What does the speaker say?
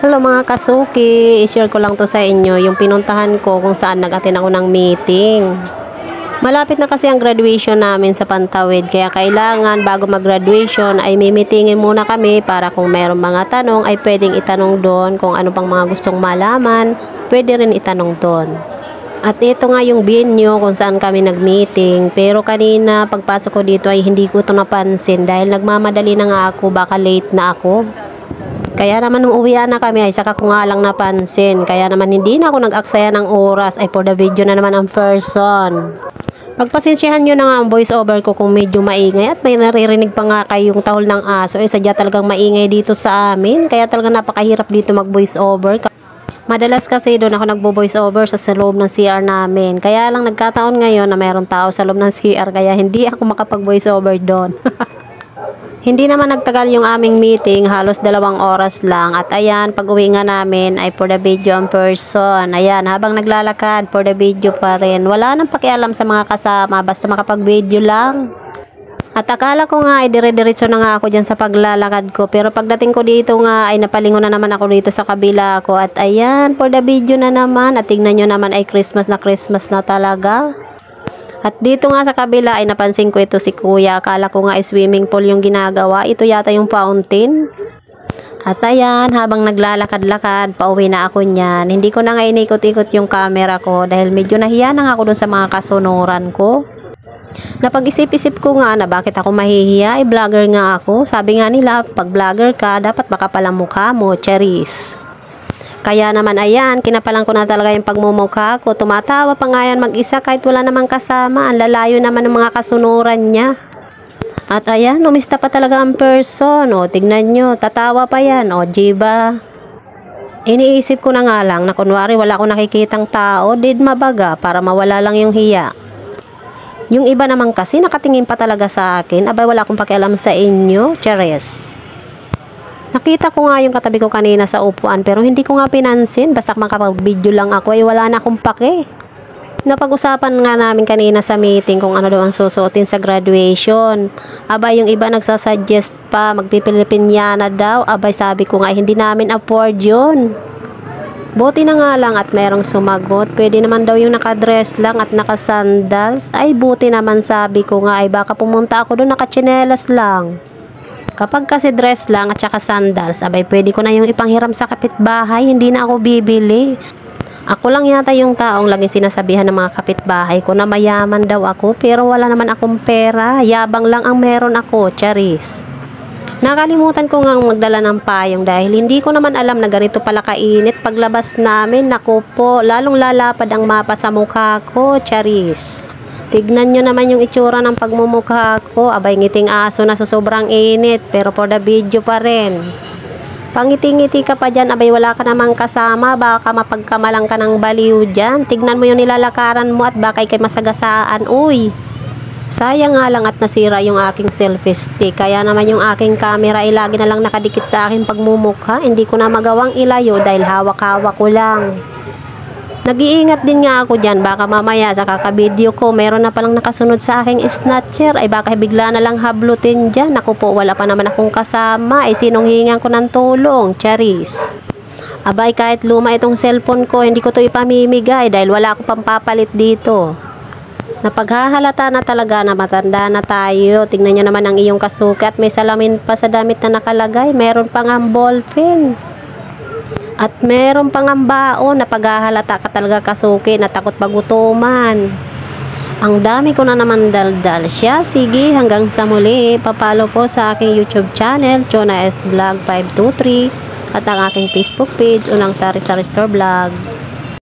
Hello mga kasuki, i-share ko lang to sa inyo yung pinuntahan ko kung saan nag-attend ako ng meeting. Malapit na kasi ang graduation namin sa Pantawid, kaya kailangan bago mag-graduation ay mimitingin muna kami para kung mayroong mga tanong ay pwedeng itanong doon, kung ano pang mga gustong malaman, pwede rin itanong doon. At ito nga yung venue kung saan kami nag-meeting, pero kanina pagpasok ko dito ay hindi ko ito napansin dahil nagmamadali na nga ako, baka late na ako. Kaya naman nung uwian na kami ay saka ko nga lang napansin. Kaya naman hindi na ako nag-aksaya ng oras ay for the video na naman ang person. Pagpasensyahan nyo na nga ang voice over ko kung medyo maingay at may naririnig pa nga kayong tahol ng aso. Sadya talagang maingay dito sa amin. Kaya talagang napakahirap dito mag voice over. Madalas kasi doon ako nagbo-voice over sa loob ng CR namin. Kaya lang nagkataon ngayon na mayroong tao sa loob ng CR kaya hindi ako makapag-voice over doon. Hindi naman nagtagal yung aming meeting, halos 2 oras lang. At ayan, pag uwi nga namin ay for the video ang person. Ayan, habang naglalakad, for the video pa rin. Wala nang pakialam sa mga kasama, basta makapag-video lang. At akala ko nga ay dire-diretso na nga ako dyan sa paglalakad ko. Pero pagdating ko dito nga ay napalingon na naman ako dito sa kabila ko. At ayan, for the video na naman. At tingnan nyo naman ay Christmas na talaga. At dito nga sa kabila ay napansin ko ito si kuya. Akala ko nga ay swimming pool yung ginagawa. Ito yata yung fountain. At ayan, habang naglalakad-lakad, pauwi na ako niyan. Hindi ko na nga inikot-ikot yung camera ko dahil medyo nahiya na nga ako dun sa mga kasunuran ko. Napag-isip-isip ko nga na bakit ako mahihiya, ay vlogger nga ako. Sabi nga nila, pag vlogger ka, dapat makapal ang mukha mo, Charis. Kaya naman ayan, kinapalan ko na talaga yung pagmumukha ko. Tumatawa pa nga yan mag-isa kahit wala namang kasama. Ang lalayo naman ng mga kasunuran niya. At ayan, umista pa talaga ang person. O, tignan nyo, tatawa pa yan. O, diba? Iniisip ko na nga lang na kunwari wala akong nakikitang tao, did mabaga para mawala lang yung hiya. Yung iba naman kasi nakatingin pa talaga sa akin. Abay, wala akong pakialam sa inyo. Chares. Nakita ko nga yung katabi ko kanina sa upuan pero hindi ko nga pinansin. Basta makapag-video lang ako ay wala na akong pake. Napag-usapan nga namin kanina sa meeting kung ano daw ang susuotin sa graduation. Abay, yung iba nagsasuggest pa magpipilipinyana daw. Abay, sabi ko nga hindi namin afford yun. Buti na nga lang at merong sumagot. Pwede naman daw yung nakadress lang at nakasandals. Ay, buti naman, sabi ko nga ay baka pumunta ako doon nakachinelas lang. Kapag kasi dress lang at saka sandals, abay pwede ko na yung ipanghiram sa kapitbahay, hindi na ako bibili. Ako lang yata yung taong laging sinasabihan ng mga kapitbahay ko na mayaman daw ako pero wala naman akong pera, yabang lang ang meron ako, Charis. Nakalimutan ko nga magdala ng payong dahil hindi ko naman alam na ganito pala kainit paglabas namin. Naku po, lalong lalapad ang mapa sa mukha ko, Charis. Tignan nyo naman yung itsura ng pagmumukha ko. Abay, ngiting aso na sa sobrang init. Pero for the video pa rin. Pangiti-ngiti ka pa dyan. Abay, wala ka namang kasama. Baka mapagkamalang ka ng baliw dyan. Tignan mo yung nilalakaran mo at baka ikay masagasaan. Uy! Sayang nga lang at nasira yung aking selfie stick. Kaya naman yung aking camera ay lagi na lang nakadikit sa aking pagmumukha. Hindi ko na magawang ilayo dahil hawak-hawak ko lang. Nag-iingat din nga ako dyan, baka mamaya sa kakabideo ko meron na palang nakasunod sa aking snatcher, ay baka bigla na lang hablutin dyan. Ako po, wala pa naman akong kasama, ay sinong hingan ko ng tulong, Charis. Abay, kahit luma itong cellphone ko, hindi ko to ipamimigay dahil wala akong pampapalit dito. Napaghahalata na talaga na matanda na tayo. Tingnan nyo naman ang iyong kasuki at may salamin pa sa damit na nakalagay, meron pang ang ballpen. At meron pang ang baon na paghahalata ka talaga kasuki na takot magutuman. Ang dami ko na naman daldal siya. Sige, hanggang sa muli. Papalo po sa aking YouTube channel, Chona S Vlog 523 at ang aking Facebook page, Unang Sari Sari Store Vlog.